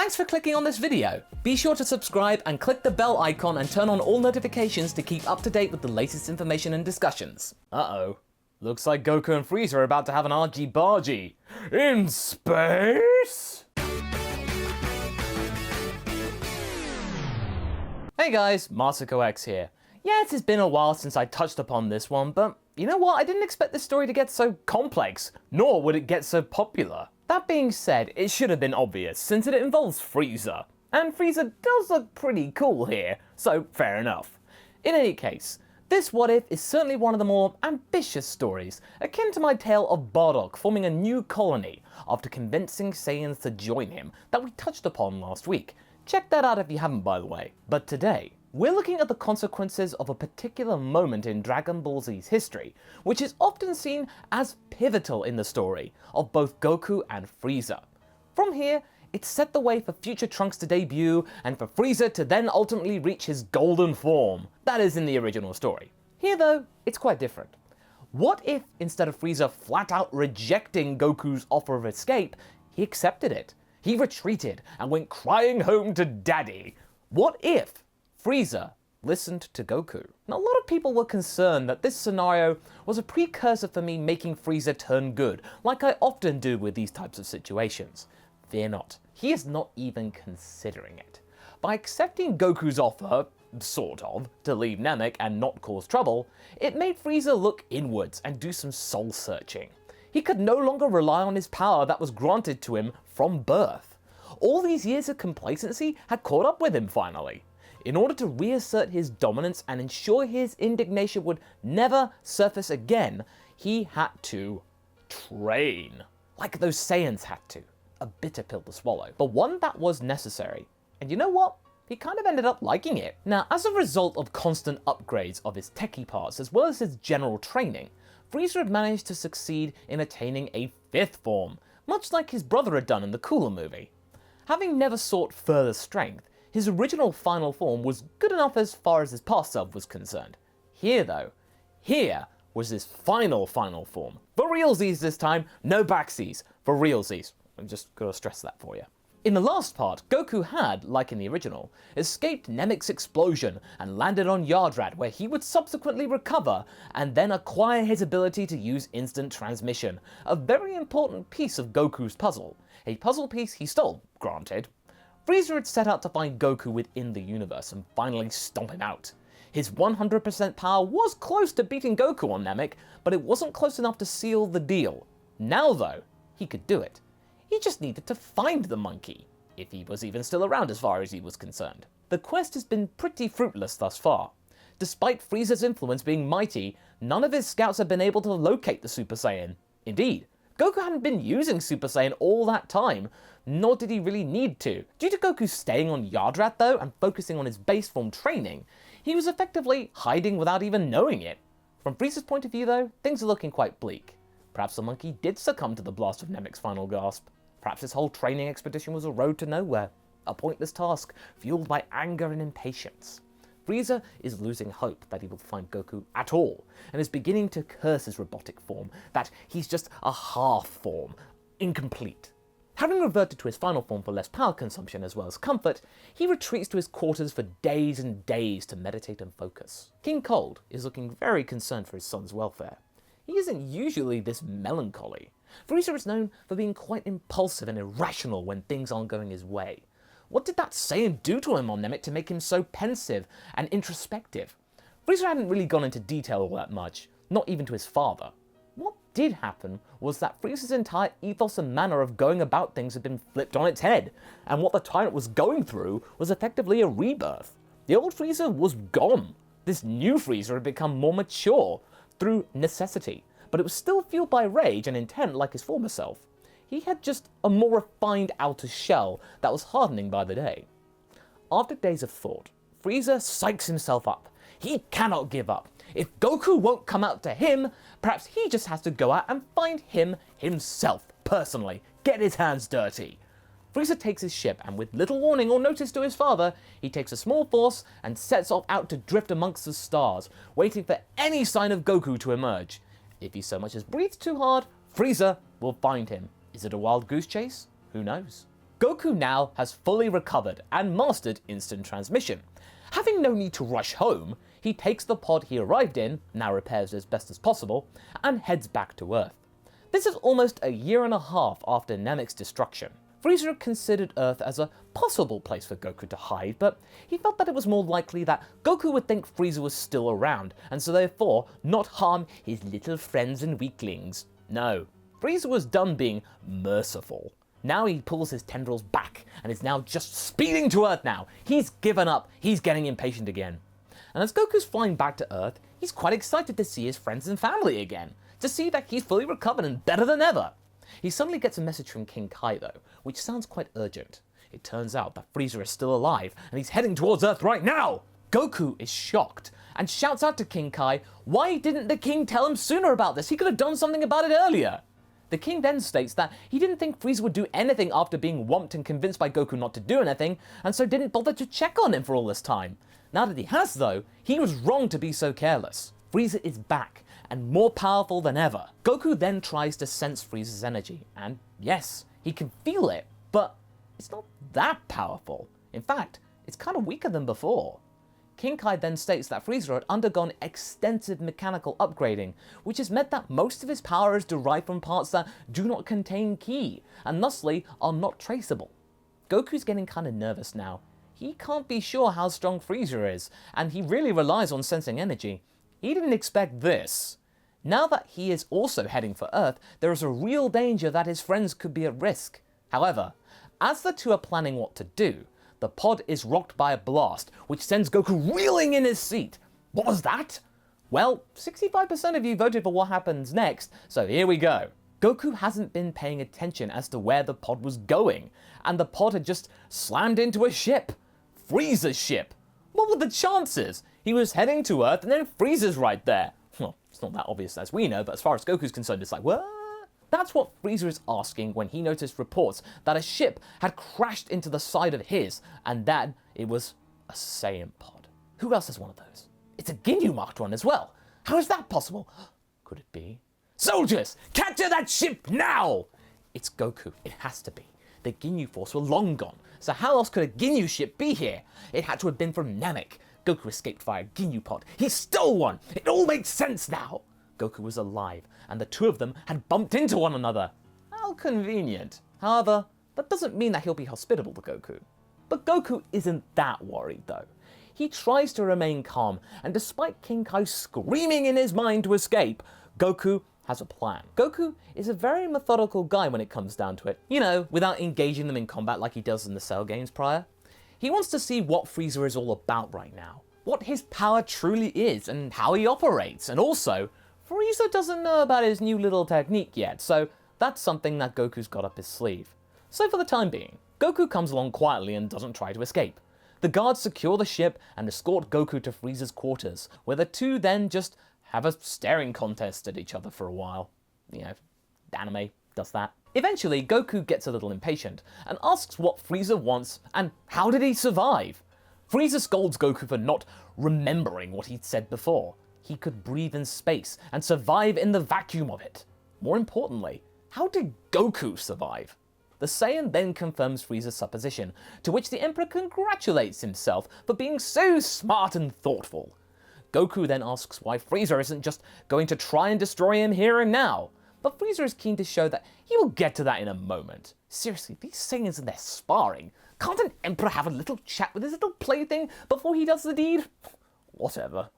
Thanks for clicking on this video. Be sure to subscribe and click the bell icon and turn on all notifications to keep up to date with the latest information and discussions. Uh-oh. Looks like Goku and Frieza are about to have an argy-bargy. In space? Hey guys, MasakoX here. Yes, it's been a while since I touched upon this one, but you know what? I didn't expect this story to get so complex, nor would it get so popular. That being said, it should have been obvious, since it involves Frieza. And Frieza does look pretty cool here, so fair enough. In any case, this What If is certainly one of the more ambitious stories, akin to my tale of Bardock forming a new colony after convincing Saiyans to join him that we touched upon last week. Check that out if you haven't, by the way. But today, we're looking at the consequences of a particular moment in Dragon Ball Z's history, which is often seen as pivotal in the story of both Goku and Frieza. From here, it set the way for future Trunks to debut and for Frieza to then ultimately reach his golden form. That is in the original story. Here though, it's quite different. What if instead of Frieza flat out rejecting Goku's offer of escape, he accepted it? He retreated and went crying home to daddy. What if Frieza listened to Goku? Now, a lot of people were concerned that this scenario was a precursor for me making Frieza turn good, like I often do with these types of situations. Fear not, he is not even considering it. By accepting Goku's offer, sort of, to leave Namek and not cause trouble, it made Frieza look inwards and do some soul searching. He could no longer rely on his power that was granted to him from birth. All these years of complacency had caught up with him finally. In order to reassert his dominance and ensure his indignation would never surface again, he had to train. Like those Saiyans had to. A bitter pill to swallow, but one that was necessary. And you know what? He kind of ended up liking it. Now, as a result of constant upgrades of his techie parts as well as his general training, Frieza had managed to succeed in attaining a fifth form, much like his brother had done in the Cooler movie. Having never sought further strength, his original final form was good enough as far as his past self was concerned. Here though, here was his final form. For realsies this time, no backsies, for realsies. I'm just gonna stress that for you. In the last part, Goku had, like in the original, escaped Nemek's explosion and landed on Yardrat, where he would subsequently recover and then acquire his ability to use instant transmission, a very important piece of Goku's puzzle. A puzzle piece he stole, granted. Frieza had set out to find Goku within the universe and finally stomp him out. His 100% power was close to beating Goku on Namek, but it wasn't close enough to seal the deal. Now though, he could do it. He just needed to find the monkey, if he was even still around as far as he was concerned. The quest has been pretty fruitless thus far. Despite Frieza's influence being mighty, none of his scouts have been able to locate the Super Saiyan. Indeed, Goku hadn't been using Super Saiyan all that time, nor did he really need to. Due to Goku staying on Yardrat though, and focusing on his base form training, he was effectively hiding without even knowing it. From Frieza's point of view though, things are looking quite bleak. Perhaps the monkey did succumb to the blast of Nemek's final gasp. Perhaps his whole training expedition was a road to nowhere, a pointless task fueled by anger and impatience. Frieza is losing hope that he will find Goku at all, and is beginning to curse his robotic form, that he's just a half form, incomplete. Having reverted to his final form for less power consumption as well as comfort, he retreats to his quarters for days and days to meditate and focus. King Cold is looking very concerned for his son's welfare. He isn't usually this melancholy. Frieza is known for being quite impulsive and irrational when things aren't going his way. What did that Saiyan do to him on Namek to make him so pensive and introspective? Frieza hadn't really gone into detail all that much, not even to his father. What did happen was that Frieza's entire ethos and manner of going about things had been flipped on its head, and what the tyrant was going through was effectively a rebirth. The old Frieza was gone. This new Frieza had become more mature, through necessity, but it was still fueled by rage and intent like his former self. He had just a more refined outer shell that was hardening by the day. After days of thought, Frieza psychs himself up. He cannot give up. If Goku won't come out to him, perhaps he just has to go out and find him himself, personally, get his hands dirty. Frieza takes his ship, and with little warning or notice to his father, he takes a small force and sets off out to drift amongst the stars, waiting for any sign of Goku to emerge. If he so much as breathes too hard, Frieza will find him. Is it a wild goose chase? Who knows? Goku now has fully recovered and mastered instant transmission. Having no need to rush home, he takes the pod he arrived in, now repairs as best as possible, and heads back to Earth. This is almost a year and a half after Namek's destruction. Frieza considered Earth as a possible place for Goku to hide, but he felt that it was more likely that Goku would think Frieza was still around, and so therefore not harm his little friends and weaklings. No, Frieza was done being merciful. Now he pulls his tendrils back and is now just speeding to Earth now. He's given up, he's getting impatient again. And as Goku's flying back to Earth, he's quite excited to see his friends and family again, to see that he's fully recovered and better than ever. He suddenly gets a message from King Kai though, which sounds quite urgent. It turns out that Frieza is still alive and he's heading towards Earth right now! Goku is shocked and shouts out to King Kai, why didn't the king tell him sooner about this? He could have done something about it earlier. The king then states that he didn't think Frieza would do anything after being whomped and convinced by Goku not to do anything, and so didn't bother to check on him for all this time. Now that he has though, he was wrong to be so careless. Frieza is back, and more powerful than ever. Goku then tries to sense Frieza's energy, and yes, he can feel it, but it's not that powerful. In fact, it's kind of weaker than before. King Kai then states that Frieza had undergone extensive mechanical upgrading, which has meant that most of his power is derived from parts that do not contain ki, and thusly are not traceable. Goku's getting kind of nervous now. He can't be sure how strong Frieza is, and he really relies on sensing energy. He didn't expect this. Now that he is also heading for Earth, there is a real danger that his friends could be at risk. However, as the two are planning what to do, the pod is rocked by a blast, which sends Goku reeling in his seat. What was that? Well, 65% of you voted for what happens next, so here we go. Goku hasn't been paying attention as to where the pod was going, and the pod had just slammed into a ship. Frieza's ship. What were the chances? He was heading to Earth and then Frieza's right there. Well, it's not that obvious as we know, but as far as Goku's concerned, it's like, what? That's what Frieza is asking when he noticed reports that a ship had crashed into the side of his, and that it was a Saiyan pod. Who else has one of those? It's a Ginyu marked one as well. How is that possible? Could it be? Soldiers, capture that ship now! It's Goku, it has to be. The Ginyu force were long gone, so how else could a Ginyu ship be here? It had to have been from Namek. Goku escaped via Ginyu pod. He stole one! It all makes sense now! Goku was alive, and the two of them had bumped into one another. How convenient. However, that doesn't mean that he'll be hospitable to Goku. But Goku isn't that worried though. He tries to remain calm, and despite King Kai screaming in his mind to escape, Goku has a plan. Goku is a very methodical guy when it comes down to it. You know, without engaging them in combat like he does in the Cell games prior. He wants to see what Frieza is all about right now, what his power truly is, and how he operates, and also, Frieza doesn't know about his new little technique yet, so that's something that Goku's got up his sleeve. So for the time being, Goku comes along quietly and doesn't try to escape. The guards secure the ship and escort Goku to Frieza's quarters, where the two then just have a staring contest at each other for a while. You know, anime does that. Eventually, Goku gets a little impatient and asks what Frieza wants and how did he survive? Frieza scolds Goku for not remembering what he'd said before. He could breathe in space and survive in the vacuum of it. More importantly, how did Goku survive? The Saiyan then confirms Frieza's supposition, to which the Emperor congratulates himself for being so smart and thoughtful. Goku then asks why Frieza isn't just going to try and destroy him here and now, but Frieza is keen to show that he will get to that in a moment. Seriously, these Saiyans and their sparring, can't an Emperor have a little chat with his little plaything before he does the deed? Whatever.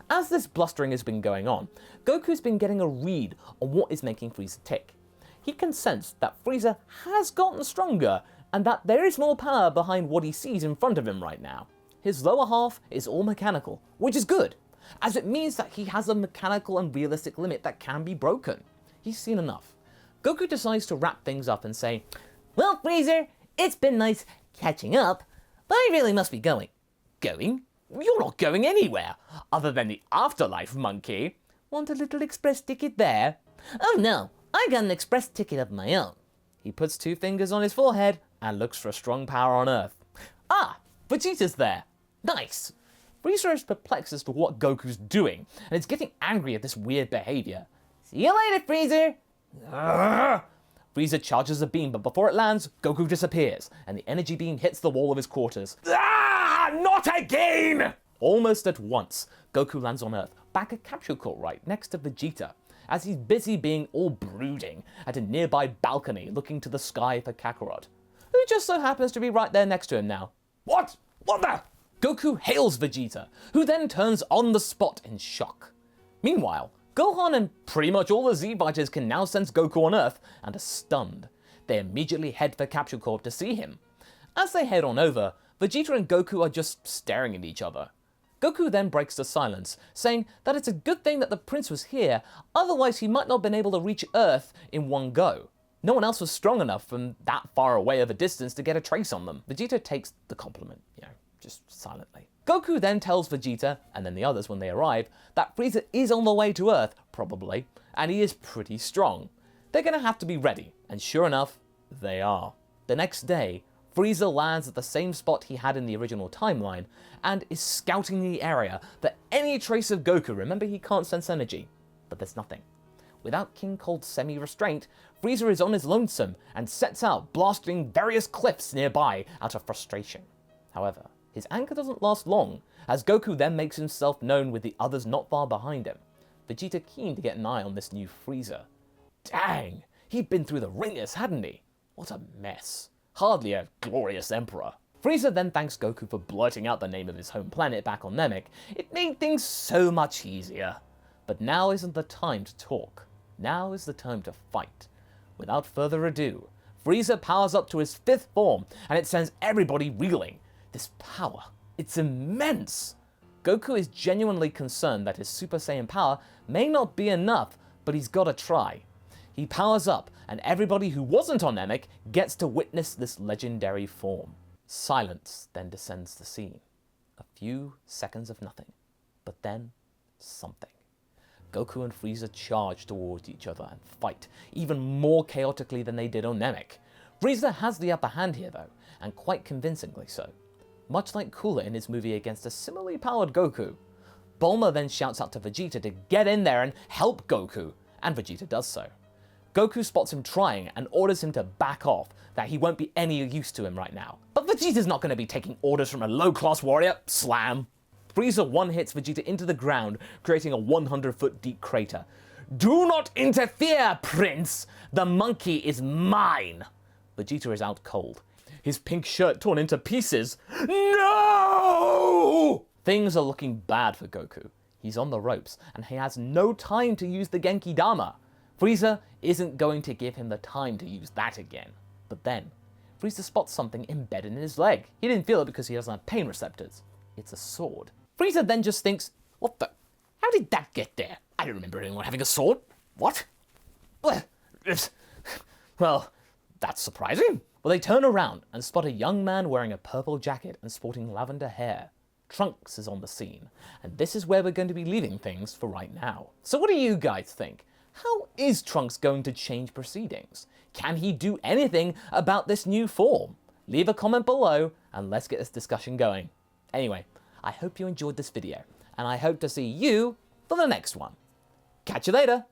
As this blustering has been going on, Goku's been getting a read on what is making Frieza tick. He can sense that Frieza has gotten stronger, and that there is more power behind what he sees in front of him right now. His lower half is all mechanical, which is good, as it means that he has a mechanical and realistic limit that can be broken. He's seen enough. Goku decides to wrap things up and say, "Well, Frieza, it's been nice catching up, but I really must be going." Going? You're not going anywhere, other than the afterlife, monkey. Want a little express ticket there? Oh no, I got an express ticket of my own. He puts two fingers on his forehead and looks for a strong power on Earth. Ah, Vegeta's there. Nice. Frieza is perplexed as to what Goku's doing, and is getting angry at this weird behavior. See you later, Frieza. Urgh. Frieza charges a beam, but before it lands, Goku disappears, and the energy beam hits the wall of his quarters. Ah! Not again! Almost at once, Goku lands on Earth, back at Capsule Corp right next to Vegeta, as he's busy being all brooding at a nearby balcony looking to the sky for Kakarot, who just so happens to be right there next to him now. What? What the? Goku hails Vegeta, who then turns on the spot in shock. Meanwhile, Gohan and pretty much all the Z-Fighters can now sense Goku on Earth and are stunned. They immediately head for Capsule Corp to see him. As they head on over, Vegeta and Goku are just staring at each other. Goku then breaks the silence, saying that it's a good thing that the prince was here, otherwise he might not have been able to reach Earth in one go. No one else was strong enough from that far away of a distance to get a trace on them. Vegeta takes the compliment, just silently. Goku then tells Vegeta, and then the others when they arrive, that Frieza is on the way to Earth, probably, and he is pretty strong. They're gonna have to be ready, and sure enough, they are. The next day, Frieza lands at the same spot he had in the original timeline, and is scouting the area for any trace of Goku. Remember, he can't sense energy, but there's nothing. Without King Cold's semi-restraint, Frieza is on his lonesome and sets out blasting various cliffs nearby out of frustration. However, his anger doesn't last long, as Goku then makes himself known with the others not far behind him. Vegeta keen to get an eye on this new Frieza. Dang, he'd been through the ringers, hadn't he? What a mess. Hardly a glorious emperor. Frieza then thanks Goku for blurting out the name of his home planet back on Namek. It made things so much easier. But now isn't the time to talk. Now is the time to fight. Without further ado, Frieza powers up to his 5th form, and it sends everybody reeling. This power, it's immense! Goku is genuinely concerned that his Super Saiyan power may not be enough, but he's gotta try. He powers up, and everybody who wasn't on Namek gets to witness this legendary form. Silence then descends the scene. A few seconds of nothing, but then something. Goku and Frieza charge towards each other and fight, even more chaotically than they did on Namek. Frieza has the upper hand here though, and quite convincingly so. Much like Cooler in his movie against a similarly powered Goku. Bulma then shouts out to Vegeta to get in there and help Goku, and Vegeta does so. Goku spots him trying and orders him to back off, that he won't be any use to him right now. But Vegeta's not going to be taking orders from a low-class warrior. Slam. Frieza one-hits Vegeta into the ground, creating a 100-foot deep crater. Do not interfere, Prince! The monkey is mine! Vegeta is out cold, his pink shirt torn into pieces. No! Things are looking bad for Goku. He's on the ropes, and he has no time to use the Genki Dama. Frieza isn't going to give him the time to use that again. But then, Frieza spots something embedded in his leg. He didn't feel it because he doesn't have pain receptors. It's a sword. Frieza then just thinks, what the? How did that get there? I don't remember anyone having a sword. What? Well, that's surprising. Well, they turn around and spot a young man wearing a purple jacket and sporting lavender hair. Trunks is on the scene, and this is where we're going to be leaving things for right now. So what do you guys think? How is Trunks going to change proceedings? Can he do anything about this new form? Leave a comment below and let's get this discussion going. Anyway, I hope you enjoyed this video, and I hope to see you for the next one. Catch you later!